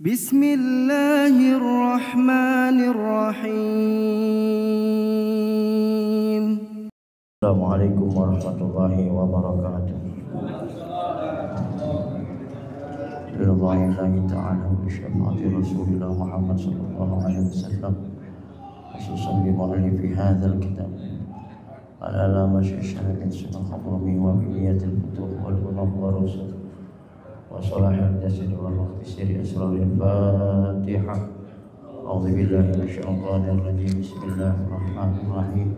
Bismillahirrahmanirrahim. Assalamualaikum warahmatullahi wabarakatuh. Ridwanullahi ta'ala wa syafaati Rasulillah Muhammad sallallahu alaihi wasallam. Khususan bi mu'allifi hadzal kitab. Al-alama syaikhul sunnah hadrami wa biliyatil futuh wal gunah wa rusul. Wa salahil jasad wa mukhtisir asraril Fatihah. A'udzu billahi minasyaitonir rajim. Bismillahirrahmanirrahim.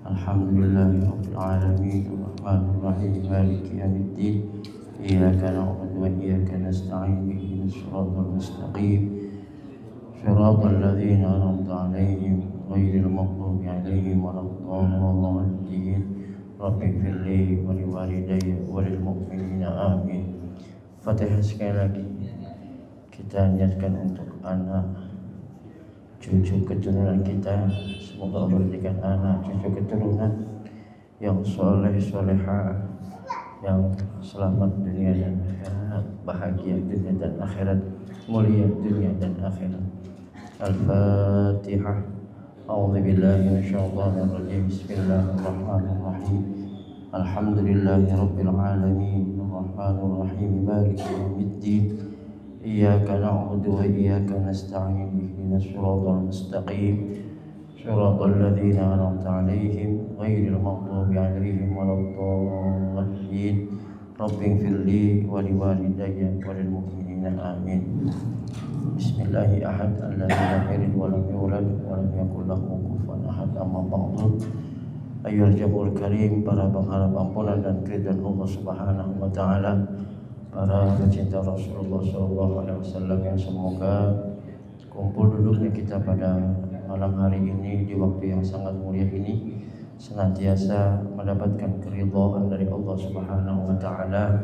Alhamdulillahirabbil alamin arrahmanir rahim maliki yaumiddin. Iyyaka na'budu wa iyyaka nasta'in ihdinas siratal mustaqim. Siratal ladzina an'amta 'alaihim ghairil maghdubi 'alaihim waladdallin. Rabbighfirli wa liwalidayya wa lil mu'minina amin. Fatihah sekali lagi. Kita niatkan untuk anak cucu keturunan kita, semoga Allah berikan anak cucu keturunan yang soleh soleha, yang selamat dunia dan akhirat, bahagia dunia dan akhirat, mulia dunia dan akhirat. Al-Fatihah. A'udzu billahi minasyaitonir rajim. Bismillahirrahmanirrahim. Alhamdulillahirabbil alamin arrahmanir rahim maliki yaumiddin. Iyyaka na'budu wa iyyaka nasta'in ihdinas siratal mustaqim. Siratal ladzina an'amta 'alaihim ghairil maghdubi 'alaihim waladdallin. Rabbighfirli wa liwalidayya wa lil mu'minina amin. Bismillahir rahmanir rahim. Wa lam yulad wa lam yakul lahu kufuwan ahad. Amma ba'du. Ayyuhal jamul karim, para pengharap ampunan dan keridhaan Allah Subhanahu wa taala, para pecinta Rasulullah SAW yang semoga kumpul duduknya kita pada malam hari ini di waktu yang sangat mulia ini senantiasa mendapatkan keridhaan dari Allah Subhanahu wa taala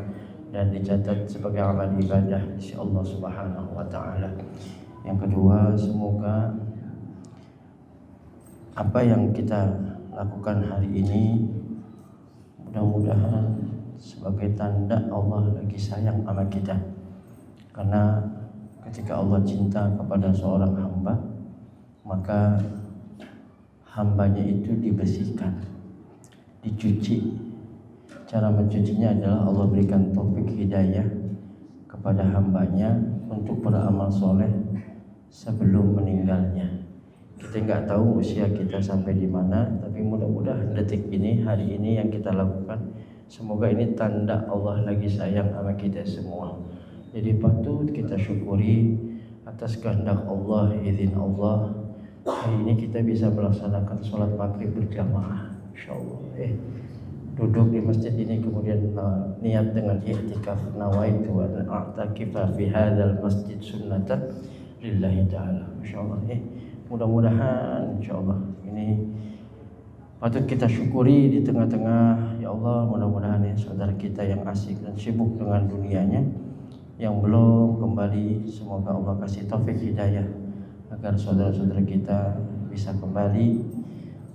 dan dicatat sebagai amal ibadah di sisi Allah Subhanahu wa taala. Yang kedua, semoga apa yang kita lakukan hari ini mudah-mudahan sebagai tanda Allah lagi sayang sama kita. Karena ketika Allah cinta kepada seorang hamba, maka hambanya itu dibersihkan, dicuci. Cara mencucinya adalah Allah berikan taufik hidayah kepada hambanya untuk beramal soleh sebelum meninggalnya. Kita nggak tahu usia kita sampai di mana, tapi mudah-mudahan detik ini, hari ini yang kita lakukan, semoga ini tanda Allah lagi sayang sama kita semua. Jadi patut kita syukuri atas kehendak Allah, izin Allah. Hari ini kita bisa melaksanakan sholat maghrib berjamaah, insyaallah. Duduk di masjid ini kemudian niat dengan i'tikaf, nawaitu an a'takifa fi hadzal masjid sunnatan lillahi ta'ala. Insyaallah. Mudah-mudahan insyaallah ini patut kita syukuri di tengah-tengah. Ya Allah, mudah-mudahan ya saudara kita yang asik dan sibuk dengan dunianya, yang belum kembali, semoga Allah kasih taufik hidayah agar saudara-saudara kita bisa kembali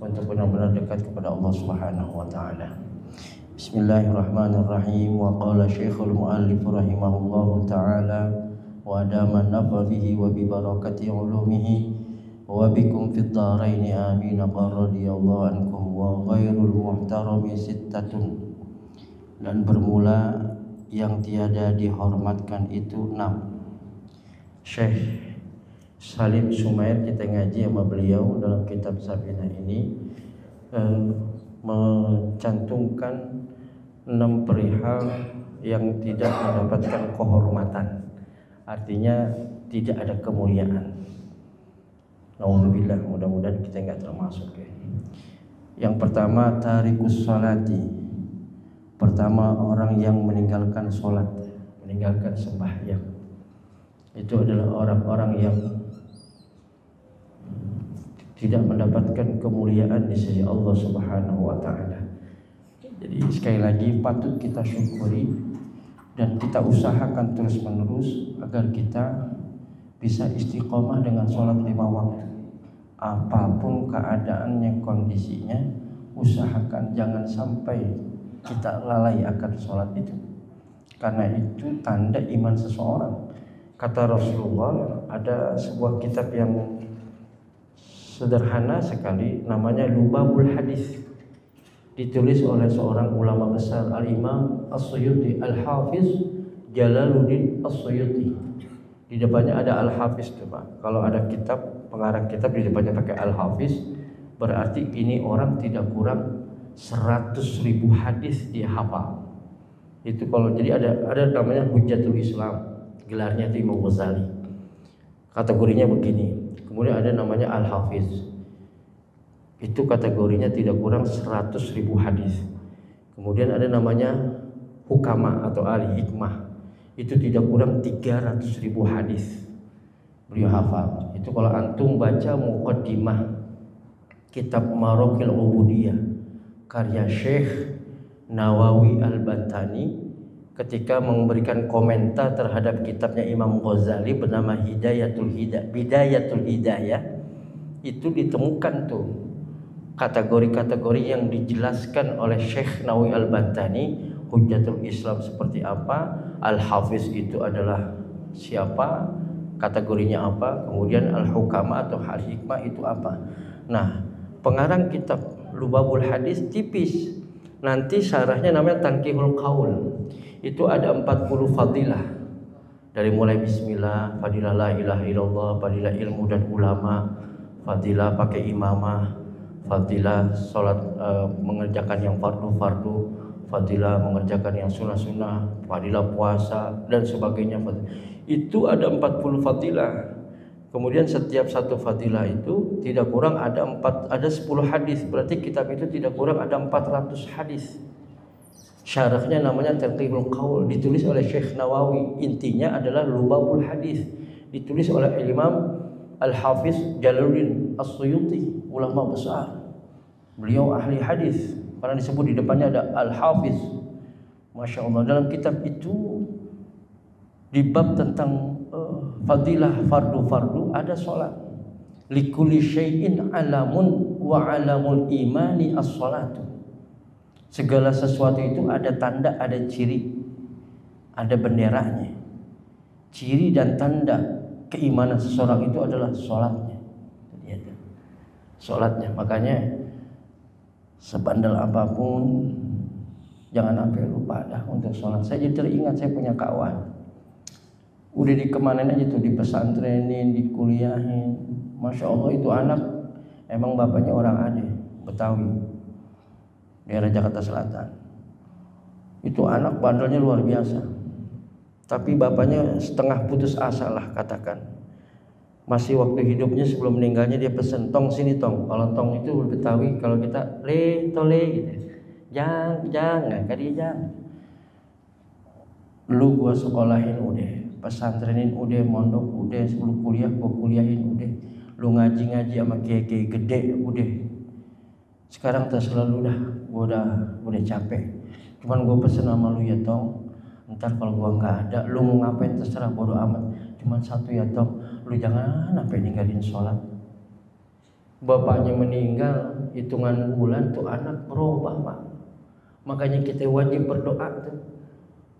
untuk benar-benar dekat kepada Allah Subhanahu wa taala. Bismillahirrahmanirrahim. Wa qala Syekhul Mu'allif rahimahullahu taala wa adama nafa bihi wa bi barakati ulumihi wa bikum fid dharaini amin. Radhiyallahu ankum wa ghairul muhtarami sittatun. Dan bermula yang tiada dihormatkan itu 6. Syekh Salim Sumair, kita ngaji sama beliau dalam kitab Sabina ini mencantumkan 6 perihal yang tidak mendapatkan kehormatan, artinya tidak ada kemuliaan. Alhamdulillah, mudah-mudahan kita enggak termasuk ya. Yang pertama, tarikus sholati. Pertama, orang yang meninggalkan sholat, meninggalkan sembahyang. Itu adalah orang-orang yang tidak mendapatkan kemuliaan di sisi Allah Subhanahu wa taala. Jadi sekali lagi patut kita syukuri dan kita usahakan terus-menerus agar kita bisa istiqomah dengan sholat 5 waktu. Apapun keadaannya, kondisinya, usahakan jangan sampai kita lalai akan sholat itu. Karena itu tanda iman seseorang. kata Rasulullah, ada sebuah kitab yang sederhana sekali, namanya Lubabul Hadis, ditulis oleh seorang ulama besar, Al-Imam As-Suyuti, Al-Hafiz Jalaluddin As-Suyuti. Di depannya ada Al-Hafiz tuh Pak. Kalau ada kitab, pengarang kitab di depannya pakai Al-Hafiz, berarti ini orang tidak kurang 100.000 hadis dia hafal. Itu kalau jadi ada namanya Hujjatul Islam, gelarnya itu Imam Ghazali. Kategorinya begini. Kemudian ada namanya Al-Hafiz. Itu kategorinya tidak kurang 100.000 hadis. Kemudian ada namanya Hukama atau ahli hikmah. Itu tidak kurang 300.000 hadis. Beliau hafal. Itu kalau antum baca muqaddimah kitab Maraqil Ubudiyah karya Syekh Nawawi Al-Bantani ketika memberikan komentar terhadap kitabnya Imam Ghazali bernama Bidayatul Hidayah, itu ditemukan tuh kategori-kategori yang dijelaskan oleh Syekh Nawawi Al-Bantani. Hujjatul Islam seperti apa, Al-Hafiz itu adalah siapa, kategorinya apa, kemudian Al-Hukama atau Al-Hikmah itu apa. Nah, pengarang kitab Lubabul Hadis tipis. Nanti syarahnya namanya Tanqihul Qaul. Itu ada 40 fadilah. Dari mulai bismillah, fadilah la ilaha illallah, fadilah ilmu dan ulama, fadilah pakai imamah, fadilah salat mengerjakan yang fardu-fardu, fadilah mengerjakan yang sunnah-sunnah, fadilah puasa dan sebagainya. Itu ada 40 fadilah. Kemudian setiap satu fadilah itu tidak kurang ada 10 hadis. Berarti kitab itu tidak kurang ada 400 hadis. Syarahnya namanya Tanqihul Qaul, ditulis oleh Syekh Nawawi. Intinya adalah Lubabul Hadis, ditulis oleh Imam Al-Hafiz Jalaluddin As-Suyuti, ulama besar. Beliau ahli hadis karena disebut di depannya ada Al-Hafiz. Masya Allah, dalam kitab itu di bab tentang fadilah fardu-fardu ada sholat. Likulli syai'in alamun wa alamul imani as-sholatu. Segala sesuatu itu ada tanda, ada ciri, ada benderanya. Ciri dan tanda keimanan seseorang itu adalah sholatnya. Sholatnya, makanya sebandel apapun jangan sampai lupa dah untuk sholat. Saya jadi teringat, saya punya kawan udah dikemanin aja tuh, di pesantrenin, dikuliahin. Masya Allah, itu anak emang bapaknya orang Aceh, Betawi, daerah Jakarta Selatan. Itu anak bandelnya luar biasa, tapi bapaknya setengah putus asa lah katakan. Masih waktu hidupnya sebelum meninggalnya dia pesen, tong sini tong. Kalau tong itu Betawi, kalau kita le tole gitu, jangan kali jangan. Lu gua sekolahin udah, pesantrenin udah, mondok udah, sebelum kuliah gua kuliahin udah, lu ngaji sama kiai-kiai gede udah. Sekarang terserah lu dah, gua udah capek. Cuman gua pesen sama lu ya tong, ntar kalau gua nggak ada, lu mau ngapain terserah, bodo amat. Cuman satu ya tong, lu jangan sampai ninggalin sholat. Bapaknya meninggal, hitungan bulan tuh anak berubah Pak. Makanya kita wajib berdoa tuh.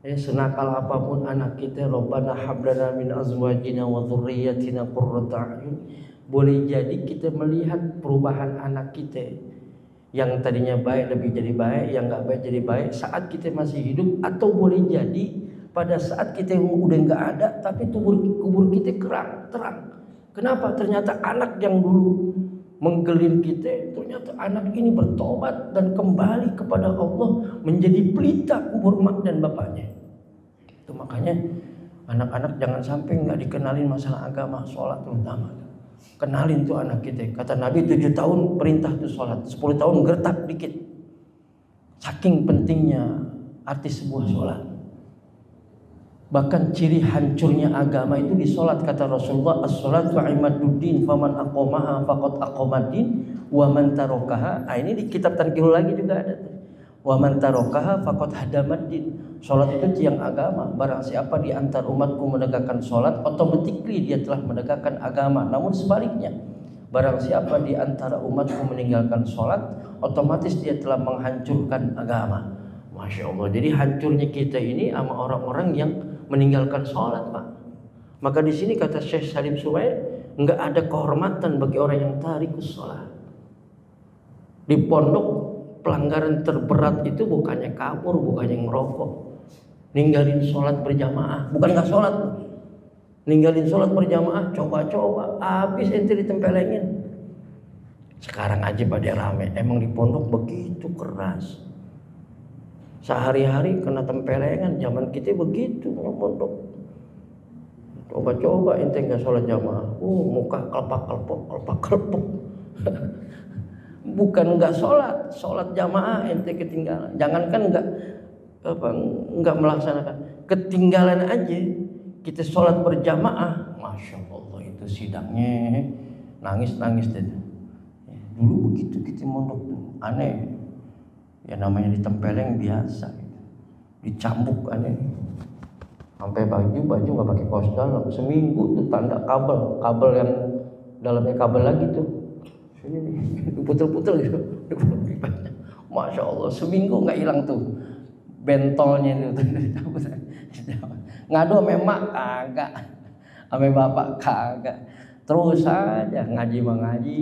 Senakal apapun anak kita, Rabbana hablana min azwajina wa dzurriyyatina qurrata a'yun. Boleh jadi kita melihat perubahan anak kita yang tadinya baik lebih jadi baik, yang nggak baik jadi baik saat kita masih hidup, atau boleh jadi pada saat kita udah nggak ada tapi kubur kita terang. Kenapa? Ternyata anak yang dulu menggelin kita, ternyata anak ini bertobat dan kembali kepada Allah, menjadi pelita kubur mak dan bapaknya. Itu makanya anak-anak jangan sampai nggak dikenalin masalah agama, sholat terutama. Kenalin tuh anak kita. Kata Nabi 7 tahun perintah tuh sholat, 10 tahun gertak dikit. Saking pentingnya arti sebuah sholat. Bahkan ciri hancurnya agama itu di sholat. Kata Rasulullah, as-sholatu imaduddin, faman aqomaha faqad aqomaddin, wa man tarokaha. Ini di kitab Tanqihul lagi juga ada. Wa man tarokaha faqad hadamaddin. Sholat itu tiang agama. Barang siapa di antar umatku menegakkan sholat, otomatis dia telah menegakkan agama. Namun sebaliknya, barang siapa di antara umatku meninggalkan sholat, otomatis dia telah menghancurkan agama. Masya Allah. Jadi hancurnya kita ini sama orang-orang yang meninggalkan sholat Pak. Maka di sini kata Syekh Salim Suhair, enggak ada kehormatan bagi orang yang tarikus sholat. Di pondok pelanggaran terberat itu bukannya kabur, bukannya ngerokok, ninggalin sholat berjamaah, bukan nggak sholat, ninggalin sholat berjamaah, coba-coba, habis ente ditempelengin. Sekarang aja pada rame, emang di pondok begitu keras. Sehari-hari kena tempelengan, zaman kita begitu di pondok. Coba-coba ente nggak sholat jamaah, muka kelpak-kelpok. Bukan nggak sholat jamaah ente ketinggalan. Jangankan nggak melaksanakan, ketinggalan aja. Kita sholat berjamaah, masya Allah itu sidangnya nangis deh. Dulu begitu kita mondok aneh, ya namanya ditempeleng biasa, dicambuk aneh. Sampai baju nggak pakai kaos dalam, seminggu tuh tanda kabel yang dalamnya kabel lagi tuh. Ini diputer-puter gitu. Masya Allah, seminggu nggak hilang tuh bentolnya itu. Ngadu sama emak kagak, sama bapak kagak. Terus aja ngaji mengaji,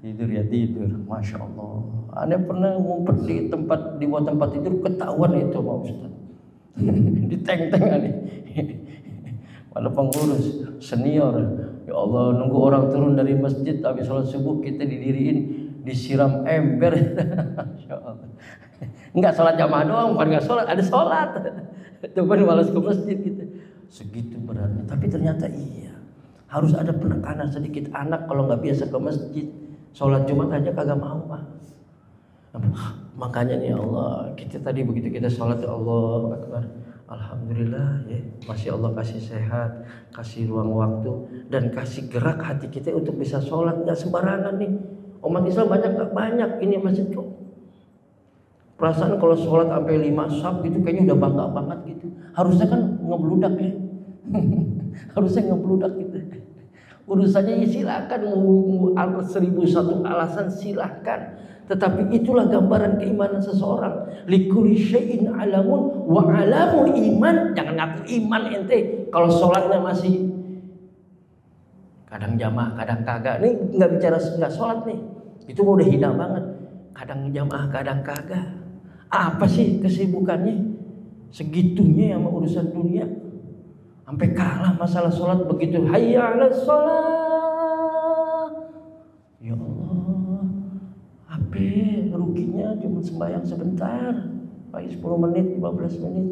tidur ya tidur. Masya Allah. Aneh pernah ngumpet di bawah tempat tidur, ketahuan itu Pak Ustaz. Diteng-teng aneh. Pada pengurus senior, ya Allah, nunggu orang turun dari masjid habis sholat subuh kita didiriin, disiram ember. Enggak sholat jamaah doang, bukan enggak sholat, ada sholat. Cuman malas ke masjid kita. Segitu beratnya, tapi ternyata iya. Harus ada penekanan sedikit. Anak kalau nggak biasa ke masjid, sholat Jumat aja kagak mau Pak. Makanya nih Allah, kita tadi begitu kita sholat, ya Allah Akbar, alhamdulillah ya, masih Allah kasih sehat, kasih ruang waktu, dan kasih gerak hati kita untuk bisa sholat. Nggak sembarangan nih, umat Islam banyak ini masjid kok. Perasaan kalau sholat sampai 5 saf gitu kayaknya udah bangga banget gitu. Harusnya kan ngebludak ya. Harusnya ngebludak gitu. Urusannya ya silakan, mau 1001 alasan silakan. Tetapi itulah gambaran keimanan seseorang. Likulli syai'in alamun wa alamul iman. Jangan ngaku iman ente kalau sholatnya masih kadang jamaah, kadang kagak. Nih nggak bicara nggak sholat nih. Itu udah hina banget. Kadang jamaah, kadang kagak. Apa sih kesibukannya? Segitunya sama urusan dunia. Sampai kalah masalah sholat begitu. Hayya 'alas sholat. Ya Allah. Apa ruginya cuma sembahyang sebentar, paling 10 menit, 15 menit.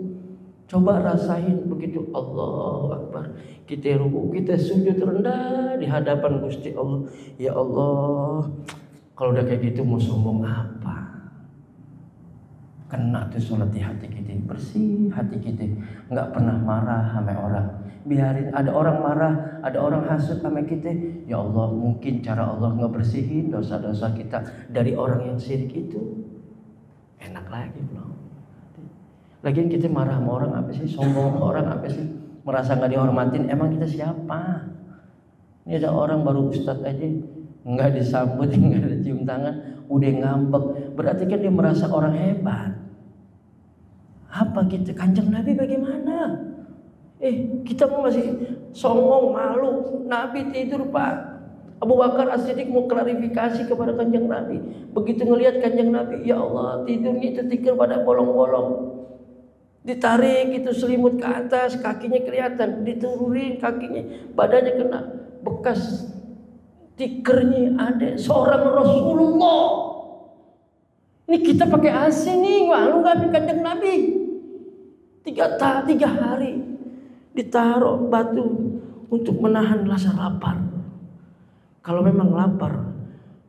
Coba rasain begitu Allahu Akbar, kita ruku, kita sujud rendah di hadapan Gusti Allah. Ya Allah, kalau udah kayak gitu mau sombong apa? Kena tuh sholat di hati kita, bersih hati kita, nggak pernah marah sama orang. Biarin ada orang marah, ada orang hasut sama kita. Ya Allah, mungkin cara Allah ngebersihin dosa-dosa kita dari orang yang syirik itu. Enak lagi belum? Lagian kita marah sama orang apa sih? Sombong sama orang apa sih? Merasa nggak dihormatin. Emang kita siapa? Ini ada orang baru ustadz aja nggak disambut, nggak ada cium tangan, udah ngambek. Berarti kan dia merasa orang hebat. Apa kita? Kanjeng Nabi bagaimana? Kita masih songong, malu. Nabi tidur Pak. Abu Bakar As-Siddiq mau klarifikasi kepada Kanjeng Nabi. Begitu ngelihat Kanjeng Nabi, ya Allah, tidurnya itu tikar pada bolong-bolong. Ditarik itu selimut ke atas, kakinya kelihatan. Diturunin kakinya, badannya kena bekas tikernya ada. Seorang Rasulullah. Ini kita pakai AC nih, malu nggak Kanjeng Nabi? 3 hari ditaruh batu untuk menahan rasa lapar. Kalau memang lapar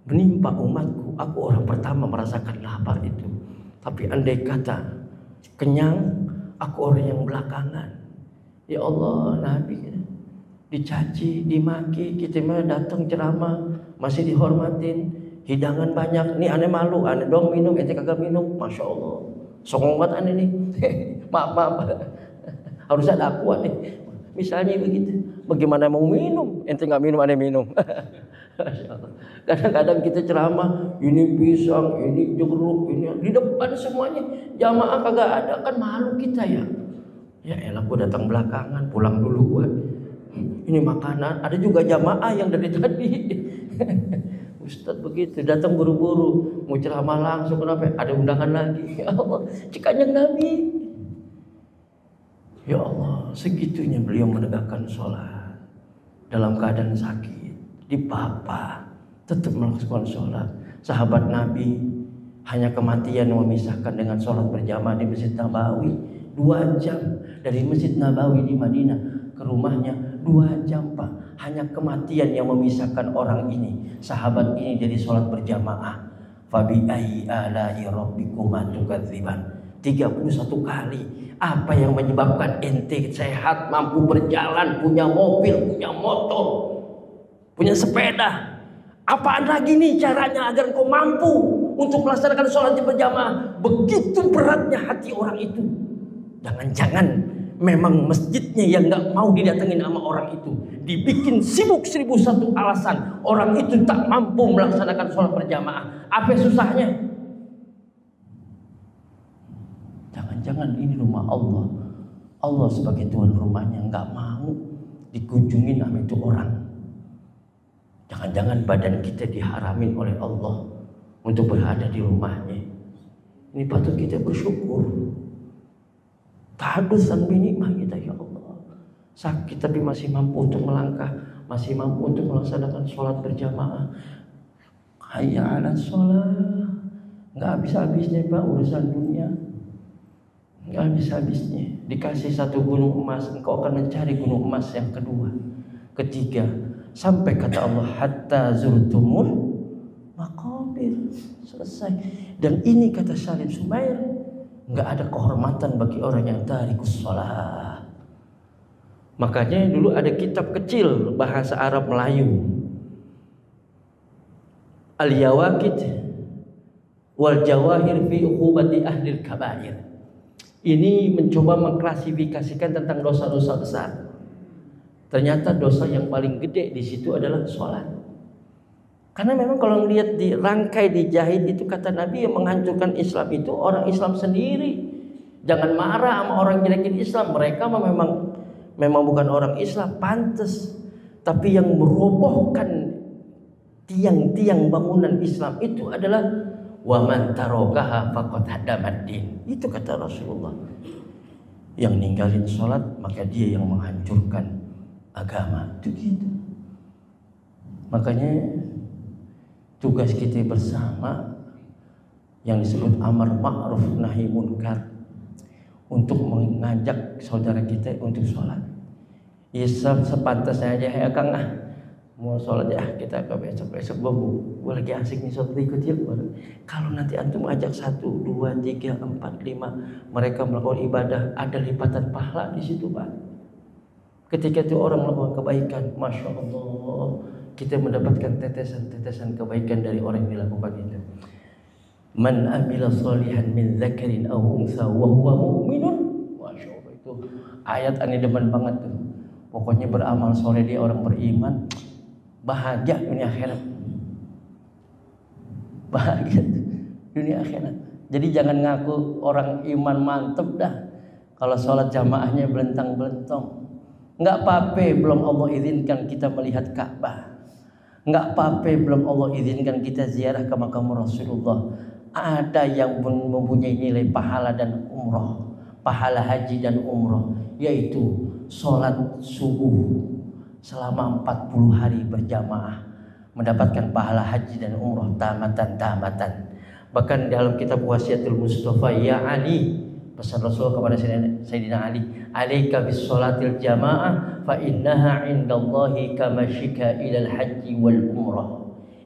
menimpa umatku, aku orang pertama merasakan lapar itu. Tapi andai kata kenyang, aku orang yang belakangan. Ya Allah, Nabi dicaci, dimaki, kita mah datang ceramah masih dihormatin, hidangan banyak. Nih aneh malu, aneh dong minum, ente kagak minum, masya Allah, songong banget aneh nih. maaf. Harus ada aku nih. Misalnya begitu. Bagaimana mau minum? Ente nggak minum, aneh minum. Kadang-kadang kita ceramah, ini pisang, ini jeruk, ini di depan semuanya. Jamaah kagak ada, kan malu kita ya. Ya elah, gua datang belakangan, pulang duluan. ini makanan. Ada juga jamaah yang dari tadi. Ustadz begitu, datang buru-buru, mau ceramah langsung, kenapa? Ada undangan lagi. Ya Allah, cikanya Nabi. Ya Allah, segitunya beliau menegakkan sholat dalam keadaan sakit, dipapa, tetap melakukan sholat. Sahabat Nabi hanya kematian memisahkan dengan sholat berjamaah di Masjid Nabawi 2 jam. Dari Masjid Nabawi di Madinah ke rumahnya 2 jam Pak. Hanya kematian yang memisahkan orang ini, sahabat ini, dari sholat berjamaah. Fabi ayyi ala'i rabbikuma tukadziban. 31 kali. Apa yang menyebabkan ente sehat, mampu berjalan, punya mobil, punya motor, punya sepeda? Apaan lagi nih caranya agar kau mampu untuk melaksanakan sholat berjamaah? Begitu beratnya hati orang itu. Jangan-jangan memang masjidnya yang gak mau didatengin sama orang itu, dibikin sibuk 1001 alasan. Orang itu tak mampu melaksanakan sholat berjamaah. Apa susahnya? Jangan-jangan ini rumah Allah. Allah sebagai tuan rumahnya gak mau dikunjungin sama itu orang. Jangan-jangan badan kita diharamin oleh Allah untuk berada di rumahnya. Ini patut kita bersyukur. Tahadusan binikmah kita, ya Allah. Sakit tapi masih mampu untuk melangkah, masih mampu untuk melaksanakan sholat berjamaah. Hayya 'alas sholat. Nggak habis-habisnya Pak urusan dunia. Nggak habis-habisnya. Dikasih 1 gunung emas, engkau akan mencari gunung emas yang kedua, ketiga, sampai kata Allah hatta zurtumul maqabir. Selesai. Dan ini kata Salim Sumair, nggak ada kehormatan bagi orang yang tarikus sholat. Makanya dulu ada kitab kecil bahasa Arab Melayu, Al-Yawaqid wal Jawahir fi uqubati ahlil kabair. Ini mencoba mengklasifikasikan tentang dosa-dosa besar. Ternyata dosa yang paling gede di situ adalah sholat. Karena memang kalau melihat di rangkai dijahit itu, kata Nabi, yang menghancurkan Islam itu orang Islam sendiri. Jangan marah sama orang jelekin Islam. Mereka memang bukan orang Islam, pantas. Tapi yang merobohkan tiang-tiang bangunan Islam itu adalah wa man tarakaha faqad hadamaddin. Itu kata Rasulullah. Yang ninggalin sholat maka dia yang menghancurkan agama. Itu gitu. Makanya tugas kita bersama yang disebut amar ma'ruf nahi munkar, untuk mengajak saudara kita untuk sholat. Ya sepantasnya aja, ya Kang, mau sholat ya kita ke besok gue lagi asik nih sholat, ikut yuk. Kalau nanti antum ajak 1, 2, 3, 4, 5 mereka melakukan ibadah, ada lipatan pahala di situ Pak. Ketika itu orang melakukan kebaikan, Masya Allah, kita mendapatkan tetesan-tetesan kebaikan dari orang yang melakukan itu. Man amila sholihan min dzakarin aw untha wa huwa mu'minun. Masya Allah, itu ayat aneh demen banget tuh. Pokoknya beramal soleh dia orang beriman, bahagia dunia akhirat. Bahagia dunia akhirat. Jadi jangan ngaku orang iman mantep dah kalau sholat jamaahnya belentang-belentong. Nggak apa-apa belum Allah izinkan kita melihat Ka'bah. Nggak apa-apa belum Allah izinkan kita ziarah ke makam Rasulullah. Ada yang mempunyai nilai pahala dan umroh, pahala haji dan umroh, yaitu sholat subuh selama 40 hari berjamaah, mendapatkan pahala haji dan umroh tamatan. Bahkan dalam kitab Wasiatul Mustafa, ya Ali, pesan Rasul kepada Sayyidina Ali, alaika bis sholatil jamaah fa innaha indallahi kamasyika ilal haji wal umrah.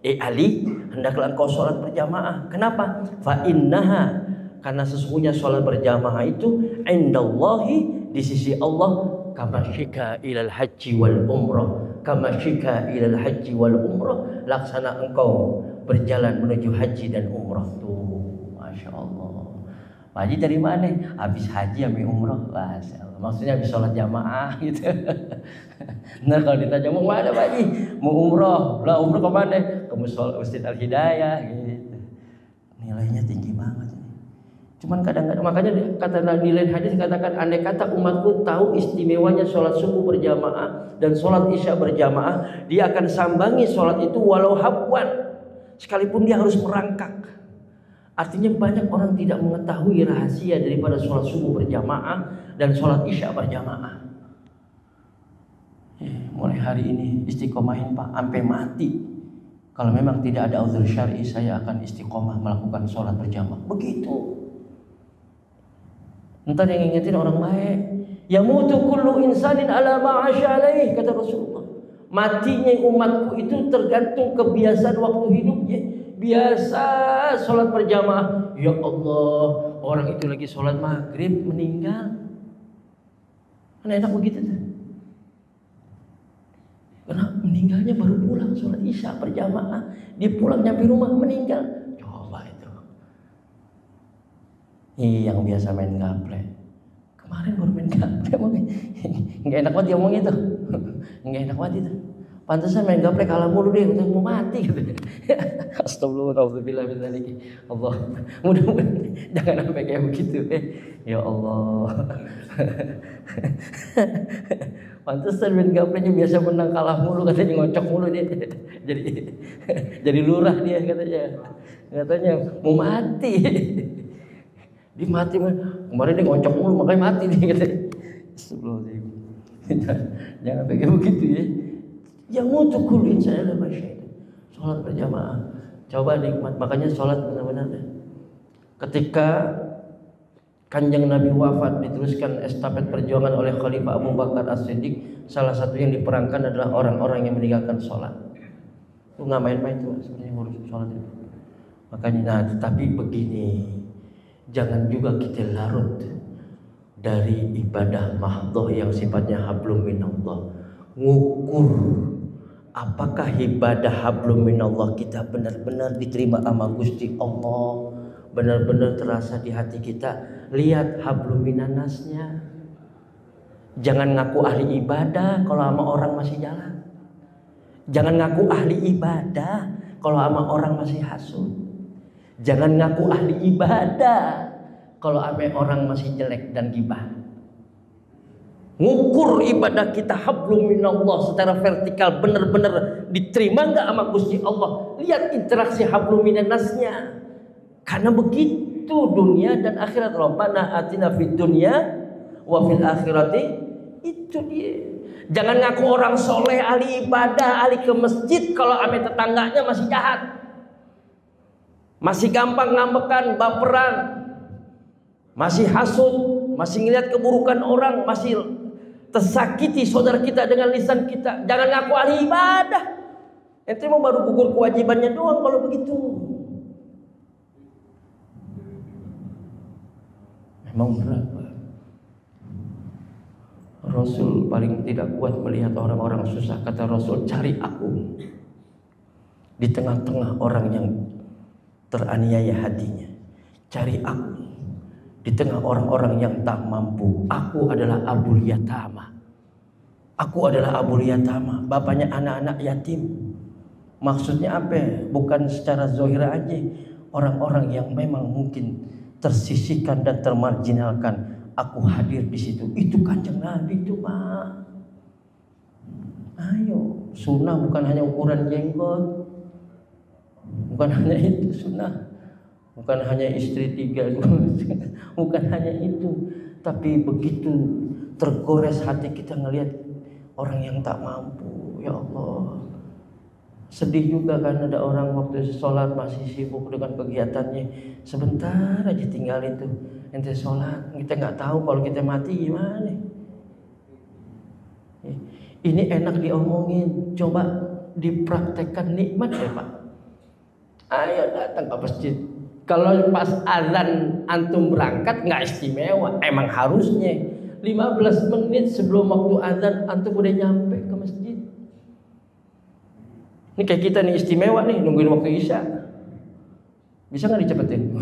Ali, hendaklah engkau sholat berjamaah. Kenapa? Fa innaha, karena sesungguhnya sholat berjamaah itu indallahi, di sisi Allah, kamasyika ilal haji wal umrah. Kamasyika ilal haji wal umrah, laksana engkau berjalan menuju haji dan umrah. Tuh, Masya Allah. Pak Haji dari mana? Habis haji habis umroh. Maksudnya habis sholat jamaah gitu. Nah kalau ditanya mau mana Pak Haji? Mau umroh. Lah umroh ke mana? Ke Masjid Al Hidayah gitu. Nilainya tinggi banget. Cuman kadang-kadang, makanya kata di lain hadis katakan, andai kata umatku tahu istimewanya sholat subuh berjamaah dan sholat isya berjamaah, dia akan sambangi sholat itu walau habwan, sekalipun dia harus merangkak. Artinya banyak orang tidak mengetahui rahasia daripada sholat subuh berjamaah dan sholat isya berjamaah. Mulai hari ini istiqomahin Pak, sampai mati. Kalau memang tidak ada uzur syar'i, saya akan istiqomah melakukan sholat berjamaah. Begitu. Entar yang ingetin orang baik. Yamutu kullu insanin ala ma'asya alaih, kata Rasulullah. Matinya umatku itu tergantung kebiasaan waktu hidupnya. Biasa sholat berjamaah. Ya Allah, orang itu lagi sholat maghrib meninggal. Kan enak begitu tuh. Karena meninggalnya baru pulang sholat isya berjamaah. Dia pulang nyampe rumah meninggal. Coba itu. Yang biasa main gaple. Kemarin baru main gaple. Nggak enak banget dia ngomong itu. Nggak enak banget itu. Pantesan main gaple kalah mulu deh, udah mau mati gitu. Astagfirullah min dzalik. Allah, mudah-mudahan jangan sampai kayak begitu. Ya Allah. Pantesan main gaplenya biasa menang kalah mulu, katanya ngocok mulu dia. Jadi lurah dia katanya mau mati. Dia mati kemarin dia ngocok mulu makanya mati dia katanya. Astagfirullah. Jangan kayak begitu ya. Yang mutu kullu insan ala masyaitan. Sholat berjamaah, coba nikmat. Makanya sholat benar-benar. Ketika Kanjeng Nabi wafat, diteruskan estafet perjuangan oleh Khalifah Abu Bakar As-Siddiq. Salah satu yang diperangkan adalah orang-orang yang meninggalkan sholat. Itu nggak main-main tuh sebenarnya ngurus sholat itu. Makanya, nah tetapi begini, jangan juga kita larut dari ibadah mahdhah yang sifatnya hablum minallah. Ngukur apakah ibadah hablum minallah kita benar-benar diterima sama Gusti Allah, benar-benar terasa di hati kita. Lihat hablum minannasnya. Jangan ngaku ahli ibadah kalau sama orang masih jalan. Jangan ngaku ahli ibadah kalau sama orang masih hasud. Jangan ngaku ahli ibadah kalau sama orang masih jelek dan gibah. Ngukur ibadah kita hablum minallah secara vertikal, benar-benar diterima enggak sama Gusti Allah. Lihat interaksi hablum minannasnya. Karena begitu dunia dan akhirat. Rabbana atina fid dunya wa fil akhirati. Itu dia. Jangan ngaku orang soleh, ahli ibadah, ahli ke masjid kalau ame tetangganya masih jahat, masih gampang ngambekan, baperan, masih hasud, masih ngelihat keburukan orang, masih tersakiti saudara kita dengan lisan kita. Jangan ngaku ahli ibadah. Ente mau baru gugur kewajibannya doang kalau begitu. Memang berat, Pak. Rasul paling tidak kuat melihat orang-orang susah. Kata Rasul, cari aku di tengah-tengah orang yang teraniaya hatinya. Cari aku di tengah orang-orang yang tak mampu. Aku adalah abul yatama. Aku adalah abul yatama, bapaknya anak-anak yatim. Maksudnya apa? Bukan secara zahir aja. Orang-orang yang memang mungkin tersisihkan dan termarginalkan. Aku hadir di situ. Itu Kanjeng Nabi itu, Pak. Ayo, sunnah bukan hanya ukuran jenggot, bukan hanya itu sunnah, bukan hanya istri 3, bukan hanya itu. Tapi begitu tergores hati kita ngelihat orang yang tak mampu. Ya Allah, sedih juga kan ada orang waktu sholat masih sibuk dengan kegiatannya. Sebentar aja tinggalin tuh ente sholat, kita nggak tahu kalau kita mati gimana. Ini enak diomongin, coba dipraktekkan nikmat ya Pak. Ayo datang ke masjid. Kalau pas azan antum berangkat nggak istimewa, emang harusnya 15 menit sebelum waktu azan antum udah nyampe ke masjid. Ini kayak kita nih istimewa nih nungguin waktu isya. Bisa nggak dicepetin?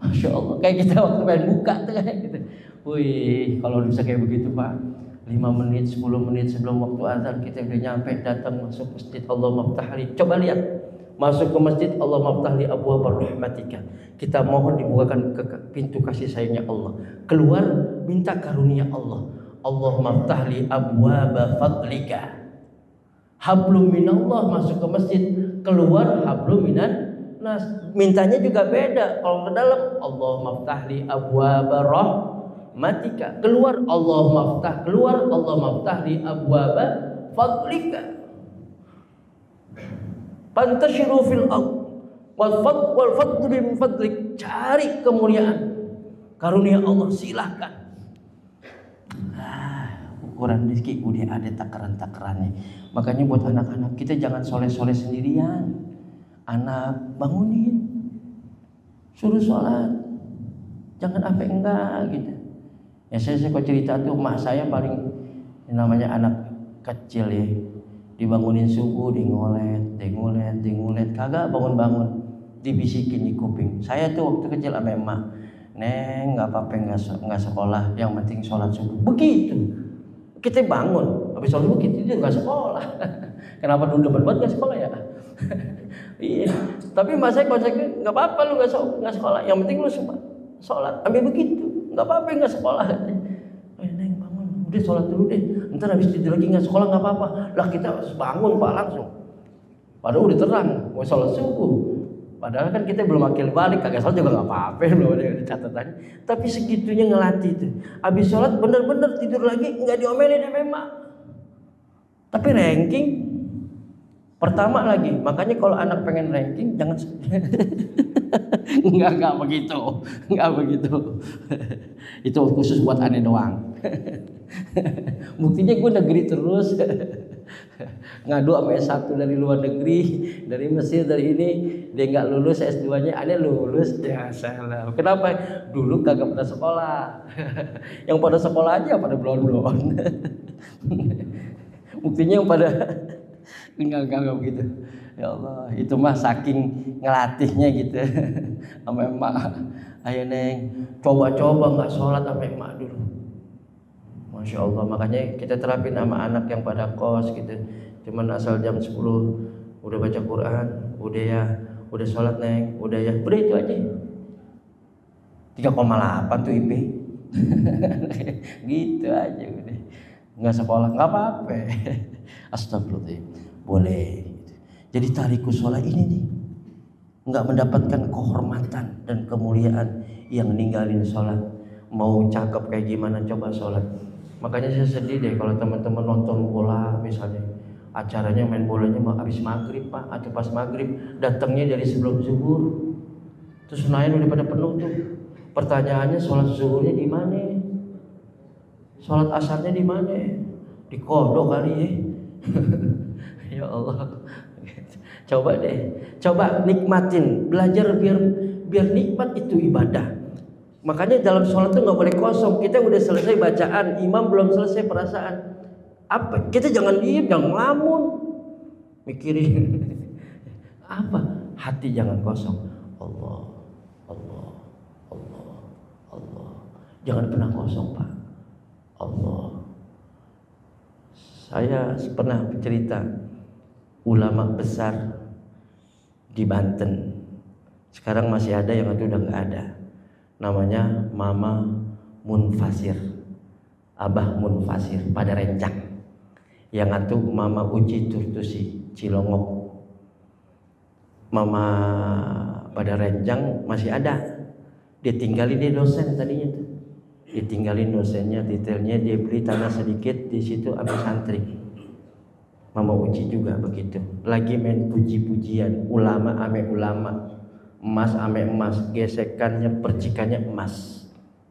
Masya Allah, kayak kita waktu main buka tuh kayak gitu. Wih, kalau bisa kayak begitu Pak, 5 menit, 10 menit sebelum waktu azan kita udah nyampe, datang masuk masjid. Allah maftahli. Coba lihat Masuk ke masjid, Allah maftah li abwaab rahmatika. Kita mohon dibukakan ke pintu kasih sayangnya Allah. Keluar minta karunia Allah. Allah maftah li abwaab fadlika. Hablum minallah, masuk ke masjid, keluar hablum minan nas. Mintanya juga beda. Kalau ke dalam, Allah maftah li abwaab rahmatika. Keluar Allah maftah, keluar Allah maftah li abwaab fadlika. Fantashiru fil ardh wal fadlu min fadlik. Cari kemuliaan karunia Allah, silahkan. Ukuran rezeki udah ada takaran-takarannya. Makanya buat anak-anak kita jangan soleh-soleh sendirian. Anak bangunin, suruh sholat, jangan apa enggak gitu. Ya saya kok cerita tuh emak saya paling namanya anak kecil ya, dibangunin subuh, dia ngolet, kagak bangun-bangun, dibisikin di kuping. Saya tuh waktu kecil sama emak, Neng nggak apa-apa nggak sekolah, yang penting sholat subuh. Begitu. Kita bangun, habis sholat subuh kita juga nggak sekolah. Kenapa dulu demen nggak sekolah ya? Iya. Tapi mas saya konsepnya nggak apa-apa lu nggak sekolah, yang penting lu sholat. Ambil begitu, nggak apa-apa nggak sekolah. Neng bangun, udah sholat dulu deh. Ntar habis tidur lagi nggak sekolah nggak apa-apa. Lah kita harus bangun pak langsung. Padahal udah terang, mau sholat subuh. Padahal kan kita belum akil balik, kagak sholat juga nggak apa-apa, belum ada catatan. Tapi segitunya ngelatih itu. Habis sholat bener-bener tidur lagi, nggak diomelin sama emak. Tapi ranking pertama lagi. Makanya kalau anak pengen ranking jangan nggak begitu. Itu khusus buat aneh doang. Buktinya gue negeri terus. Ngadu sama S1 dari luar negeri, dari Mesir, dari ini, dia nggak lulus S2-nya, aneh lulus. Ya salah. Kenapa? Dulu kagak pernah sekolah. Yang pada sekolah aja pada blon-blon. Buktinya yang pada enggak begitu. Ya Allah, itu mah saking ngelatihnya gitu. Sama emak. Ayo Neng, coba-coba nggak sholat sama emak dulu. Masya Allah, makanya kita terapin sama anak yang pada kos gitu. Cuman asal jam 10 udah baca Quran, udah ya, udah sholat Neng, udah ya, udah itu aja. 3,8 tuh IP. Gitu aja udah. Nggak sekolah, nggak apa-apa. Astagfirullah, boleh. Jadi tarikus sholat ini nih, nggak mendapatkan kehormatan dan kemuliaan yang ninggalin sholat. Mau cakep kayak gimana coba sholat. Makanya saya sedih deh kalau teman-teman nonton bola misalnya, acaranya main bolanya habis maghrib pak, atau pas maghrib, datangnya dari sebelum zuhur, terus Senayan udah pada penuh tuh. Pertanyaannya sholat zuhurnya di mana? Sholat asarnya di mana? Di kodok kali ya. Ya Allah. Coba deh, coba nikmatin, belajar biar nikmat itu ibadah. Makanya dalam sholat itu nggak boleh kosong. Kita udah selesai bacaan, imam belum selesai perasaan. Apa? Kita jangan diem, jangan ngelamun, mikirin apa? Hati jangan kosong. Allah, Allah, Allah, Allah. Jangan pernah kosong pak. Allah. Saya pernah cerita ulama besar di Banten. Sekarang masih ada, yang itu udah nggak ada. Namanya Mama Munfasir, Abah Munfasir pada Rencang. Yang itu Mama Uci Turtusi Cilongok. Mama pada Rencang masih ada. Dia tinggalin dia dosen tadinya tuh. Ditinggalin dosennya, detailnya dia beli tanah sedikit di situ ambil santri. Mama Uci juga begitu. Lagi main puji-pujian, ulama ame ulama, emas ame emas, gesekannya percikannya emas.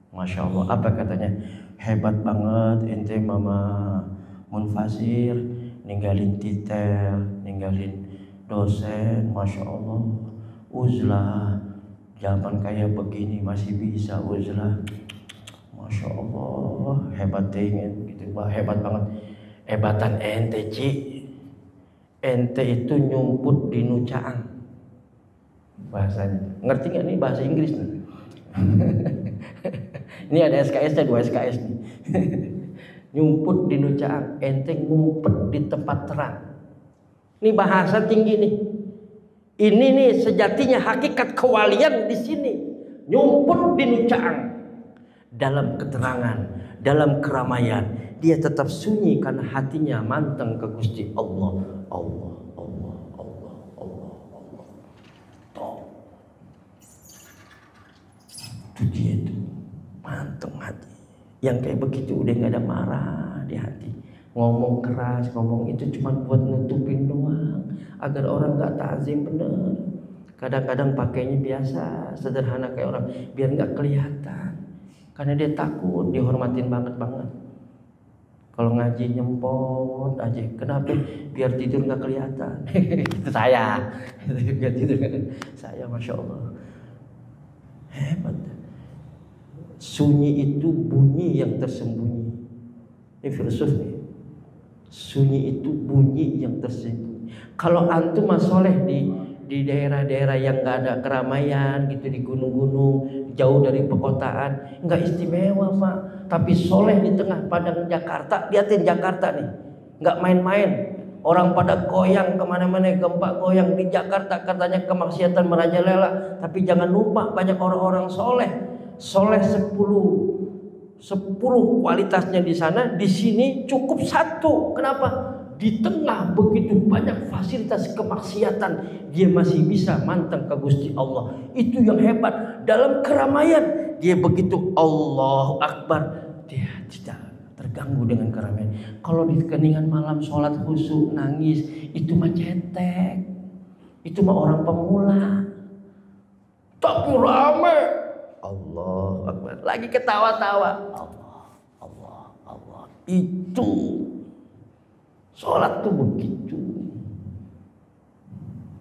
Masya Allah. Apa katanya? Hebat banget ente Mama Munfasir, ninggalin titel, ninggalin dosen. Masya Allah. Uzlah, zaman kayak begini masih bisa uzlah. Masya Allah, hebat dingin gitu, hebat banget. Hebatan ente Ci, ente itu nyumput di Nucaang bahasanya. Ngerti nggak nih bahasa Inggris nih? Ini ada SKS-nya, 2 SKS nih. Nyumput di Nucaang, ente ngumpet di tempat terang. Ini bahasa tinggi nih. Ini nih sejatinya hakikat kewalian di sini. Nyumput di Nucaang. Dalam keterangan, dalam keramaian, dia tetap sunyi karena hatinya manteng ke Gusti Allah. Allah, Allah, Allah, Allah, Allah. Toh. Itu dia tuh manteng hati. Yang kayak begitu udah nggak ada marah di hati. Ngomong keras, ngomong itu cuma buat nutupin doang, agar orang nggak ta'zim bener. Kadang-kadang pakainya biasa, sederhana kayak orang, biar nggak kelihatan. Karena dia takut dihormatin banget. Kalau ngaji nyempot aja, kenapa? Biar tidur nggak kelihatan. Itu saya, biar tidur saya, masya Allah, hebat. Sunyi itu bunyi yang tersembunyi. Ini filsuf nih. Sunyi itu bunyi yang tersembunyi. Kalau antum soleh di daerah-daerah yang nggak ada keramaian gitu, di gunung-gunung jauh dari perkotaan, nggak istimewa Pak. Tapi soleh di tengah padang Jakarta, liatin Jakarta nih, nggak main-main. Orang pada goyang kemana-mana, gempa goyang di Jakarta, katanya kemaksiatan merajalela. Tapi jangan lupa banyak orang-orang soleh 10 kualitasnya di sana, di sini cukup 1. Kenapa? Di tengah begitu banyak fasilitas kemaksiatan, dia masih bisa manteng ke Gusti Allah. Itu yang hebat. Dalam keramaian dia begitu Allahu Akbar, dia tidak terganggu dengan keramaian. Kalau di keningan malam sholat khusyuk nangis, itu mah cetek, itu mah orang pemula. Tapi rame, Allahu Akbar, lagi ketawa-tawa, Allah. Itu sholat tuh begitu.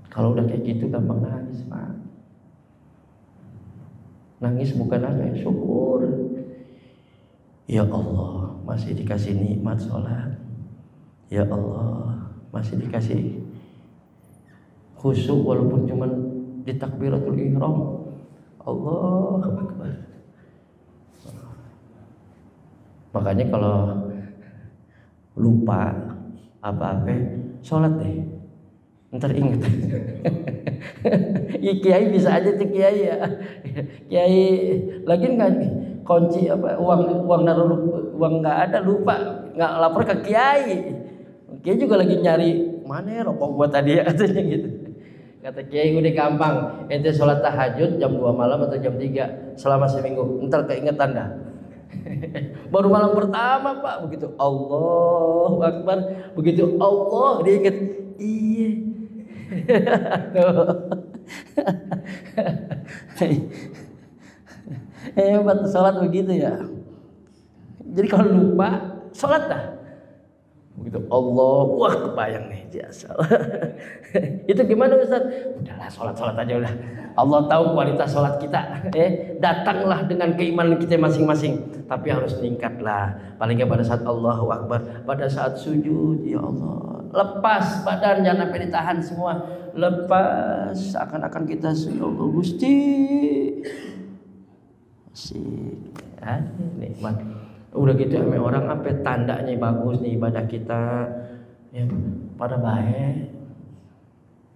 Kalau udah kayak gitu gampang nangis Pak. Nangis bukan nangis, syukur. Ya Allah, masih dikasih nikmat sholat. Ya Allah, masih dikasih khusyuk walaupun cuma di takbiratul ihram. Allahu Akbar. Makanya kalau lupa apa-apa, sholat deh, ntar inget. Ya, kiai bisa aja tuh kiai ya. Kiai lagi nggak kunci apa uang naruh uang nggak ada, lupa, nggak lapor ke kiai. Kiai juga lagi nyari mana ya rokok buat tadi ya, katanya gitu. Kata kiai udah gampang, ente sholat tahajud jam 2 malam atau jam 3 selama seminggu, ntar keingetan dah. Baru malam pertama Pak, begitu Allahu Akbar, begitu Allah dia inget, iya. Hebat sholat begitu ya. Jadi kalau lupa sholat dah, begitu Allah, wah kebayang nih jasa. Itu gimana Ustaz? Udahlah sholat aja udah. Allah tahu kualitas sholat kita. Datanglah dengan keimanan kita masing-masing. Tapi harus meningkatlah. Paling nggak pada saat Allahu Akbar, pada saat sujud, ya Allah, lepas badan, jangan sampai ditahan semua. Lepas, seakan-akan kita sujud Gusti. Asik, nikmat. Udah gitu ame orang sampai tandanya bagus nih ibadah kita, ya, pada baik.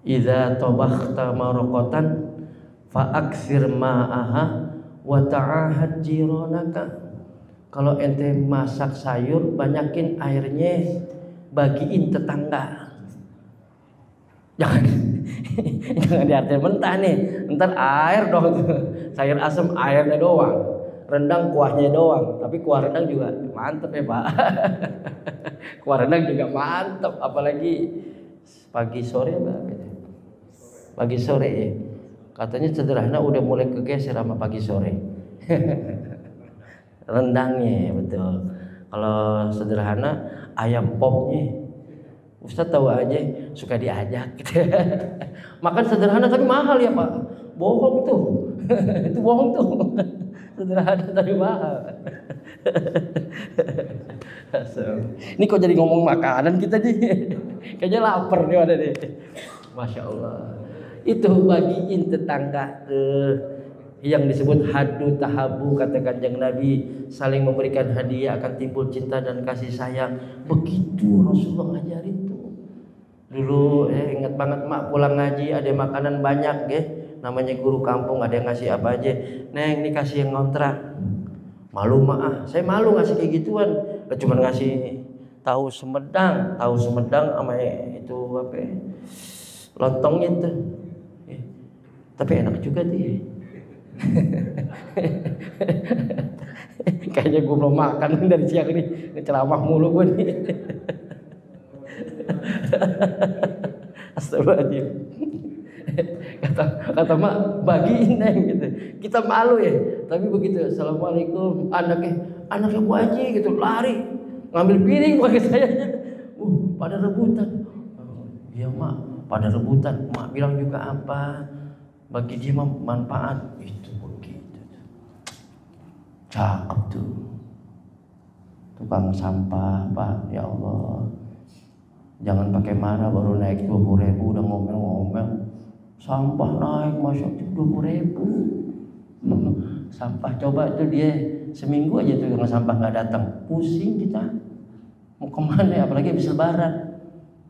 Idza tabakhta marqatan fa aksir ma'aha wa ta'ahad jiranaka. Kalau ente masak sayur, banyakin airnya, bagiin tetangga. Jangan diartiin mentah nih, ntar air dong. Sayur asam airnya doang, rendang kuahnya doang. Tapi kuah rendang juga mantep ya Pak. Kuah rendang juga mantep, apalagi pagi sore pagi sore ya. Katanya sederhana udah mulai kegeser sama pagi sore. Rendangnya betul. Kalau sederhana ayam popnya, Ustaz tahu aja suka diajak gitu. Makan sederhana tapi mahal ya Pak. Bohong tuh. Itu bohong tuh. Sederhana tapi mahal. Ini kok jadi ngomong makanan kita nih. Kayaknya lapar nih ada nih. Masya Allah. Itu bagiin tetangga yang disebut hadu tahabu, kata Kanjeng Nabi, saling memberikan hadiah akan timbul cinta dan kasih sayang. Begitu Rasulullah ngajarin tuh. Dulu ingat banget mak pulang ngaji ada makanan banyak namanya guru kampung, ada yang ngasih apa aja. Neng ini kasih yang ngontrak. Malu mak, saya malu ngasih kayak gituan. Cuma ngasih tahu Sumedang sama itu apa? Lontongnya itu. Tapi enak juga dia. Kayaknya gue belum makan dari siang ini, ceramah mulu gue nih. Astagfirullahaladzim. Kata mak bagiin Neng gitu. Kita malu ya, tapi begitu assalamualaikum anaknya Bu Haji gitu lari ngambil piring pakai saya. Pada rebutan. Iya mak, pada rebutan. Mak bilang juga apa? Bagi dia manfaat itu begitu. Cakep tuh. Tukang sampah Pak, ya Allah. Jangan pakai marah baru naik 20.000 udah ngomel-ngomel. Sampah naik masuk 20.000. Sampah coba itu dia seminggu aja tuh tukang sampah nggak datang, pusing kita. Mau kemana? Apalagi habis lebaran.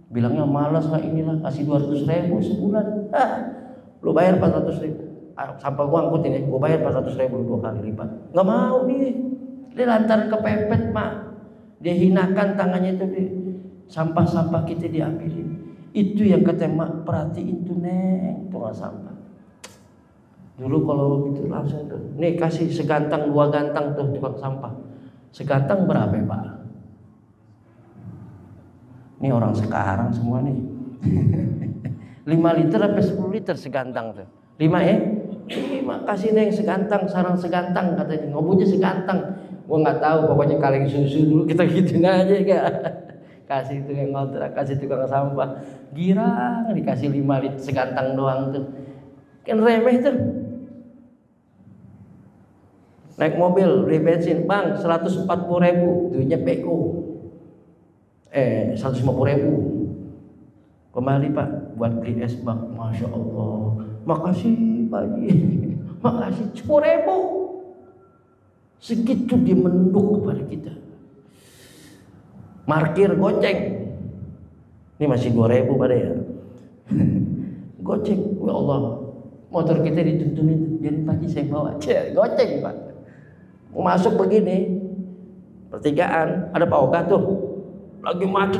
Bilangnya malas lah inilah, kasih 200.000 sebulan. Lu bayar 400.000. Sampah gua angkutin ya, gua bayar 400.000 2 kali lipat. Nggak mau dia lantaran kepepet mak. Dia hinakan tangannya itu sampah-sampah kita diambilin. Itu yang kata mak perhatiin tuh Neng, tukang sampah. Dulu kalau gitu langsung tuh, nih kasih segantang 2 gantang tuh tukang sampah. Segantang berapa ya Pak? Ini orang sekarang semua nih. 5 liter sampai 10 liter segantang tuh. 5 ya? 5 kasih Neng segantang, sarang segantang katanya. Ngomongnya segantang. Gua nggak tahu, pokoknya kaleng susu dulu kita gituin aja ya. Kasih tukang ngontrak, kasih tukang sampah, girang dikasih 5 liter segantang doang tuh, kan remeh tuh. Naik mobil beli bensin bang 140.000, duitnya PO 150.000, kembali Pak buat beli es bang. Masya Allah, makasih Pak Haji, makasih 10.000. Segitu dia menduk kepada kita. Markir goceng, ini masih 2.000 pada ya. Goceng, ya Allah, motor kita dituntunin, jadi Pak Haji saya bawa, goceng Pak. Mau masuk begini, pertigaan, ada Pak Oga tuh, lagi macet,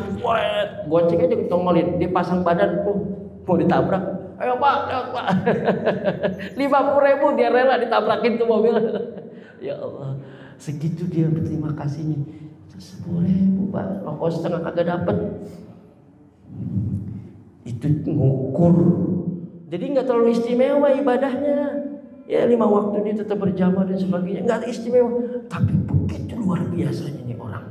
goceng aja ditongolin, dia pasang badan tuh, mau ditabrak, ayo Pak, 50.000 dia rela ditabrakin tuh mobil. Ya Allah, segitu dia berterima kasihnya. 10.000 Pak, ongkos setengah kagak dapet. Itu ngukur. Jadi nggak terlalu istimewa ibadahnya. Ya 5 waktu dia tetap berjamaah dan sebagainya, nggak istimewa. Tapi begitu luar biasanya nih orang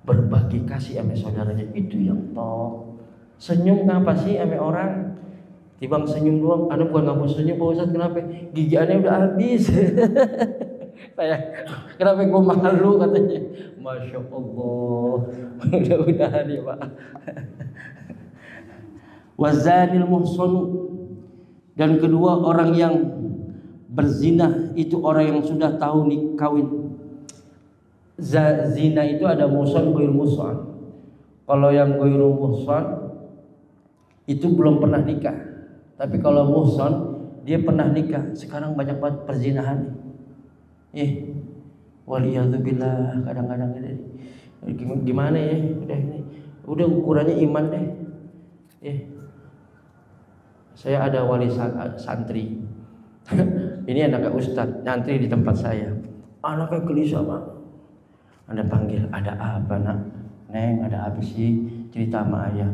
berbagi kasih sama saudaranya, itu yang top. Senyum ngapa sih sama orang? Tibang senyum doang, ane bukan ngapus senyum Pak Ustadz, kenapa? Gigi ane udah habis. Saya kenapa gue malu katanya. Masya Allah, mudah-mudahan ya Pak. Wazanil muhsan, dan kedua orang yang berzina itu orang yang sudah tahu nih kawin. Zina itu ada muhsan, ghair muhsan. Kalau yang ghair muhsan itu belum pernah nikah. Tapi kalau muhsan dia pernah nikah. Sekarang banyak banget perzinahan. Waliyadzubillah, kadang-kadang gimana ya, udah ukurannya iman deh. Saya ada wali santri. Ini anaknya ustadz, nyantri di tempat saya. Anaknya gelisah Pak. Anda panggil, ada apa nak? Neng, ada apa sih? Cerita sama ayah.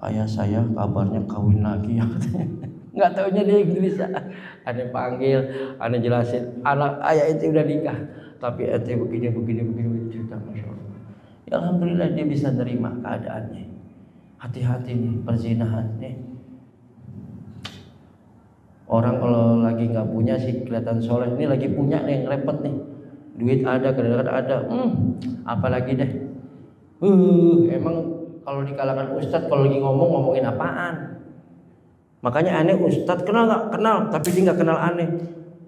Ayah saya kabarnya kawin lagi ya katanya. Nggak taunya dia gelisah. Anda panggil, Anda jelasin, anak ayah itu udah nikah, tapi ente begini cerita, Masya Allah. Ya alhamdulillah dia bisa nerima keadaannya. Hati-hati nih perzinahan nih. Orang kalau lagi nggak punya sih kelihatan soleh, ini lagi punya nih, repot nih. Duit ada, kadang-kadang ada, apalagi deh. Emang kalau di kalangan ustadz kalau lagi ngomongin apaan? Makanya aneh ustadz kenal nggak? Kenal, tapi dia nggak kenal aneh.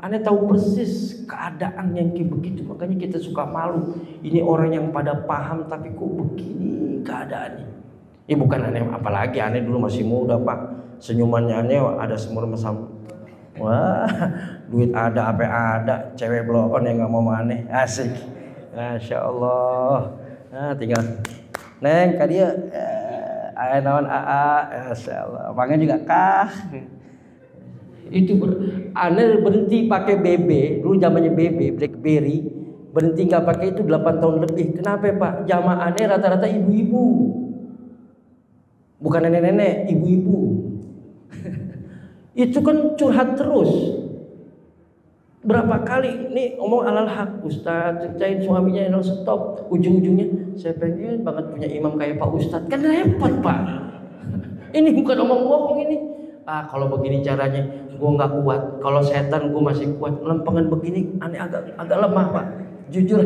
Aneh tahu persis keadaan yang kayak begitu, makanya kita suka malu. Ini orang yang pada paham tapi kok begini keadaannya. Bukan aneh apalagi, aneh dulu masih muda Pak. Senyumannya aneh ada semur mesam. Wah, duit ada, apa ada, cewek blow on yang nggak mau aneh, asik. Masya Allah. Nah, tinggal neng kadia naon AA, Masya Allah. Panggil juga kah. Itu aneh berhenti pakai BB, dulu zamannya BB, BlackBerry, berhenti nggak pakai itu 8 tahun lebih. Kenapa Pak? Jamaah aneh rata-rata ibu-ibu, bukan nenek-nenek, ibu-ibu. Itu kan curhat terus. Berapa kali nih ngomong alal hak, Ustadz certain suaminya yang stop, ujung-ujungnya saya pengen banget punya imam kayak Pak Ustadz. Kan repot Pak. Ini bukan omong-omong ini. Kalau begini caranya gue nggak kuat. Kalau setan gue masih kuat. Lempengan begini aneh agak lemah Pak. Jujur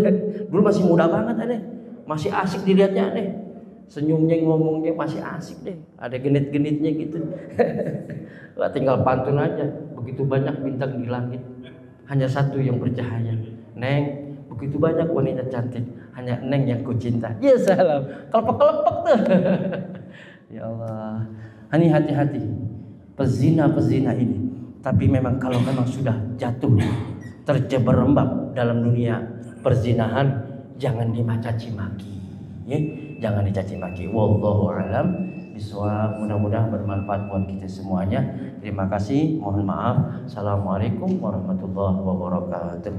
dulu masih muda banget aneh. Masih asik dilihatnya aneh. Senyumnya ngomongnya masih asik deh. Ada genit-genitnya gitu. Lah tinggal pantun aja. Begitu banyak bintang di langit, hanya satu yang bercahaya. Neng, begitu banyak wanita cantik, hanya Neng yang ku cinta. Ya salam. Kelepek-kelepek tuh. Ya Allah. Ini hati-hati. Pezina ini. Tapi memang kalau memang sudah jatuh, terjeberembab dalam dunia perzinahan, jangan dimacaci maki. Ya, jangan dicaci maki. Wallahu a'lam bishawab. Mudah-mudahan bermanfaat buat kita semuanya. Terima kasih. Mohon maaf. Assalamualaikum warahmatullahi wabarakatuh.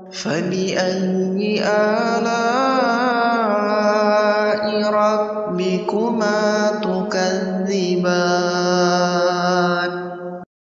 فبأي آلاء ربكما تكذبان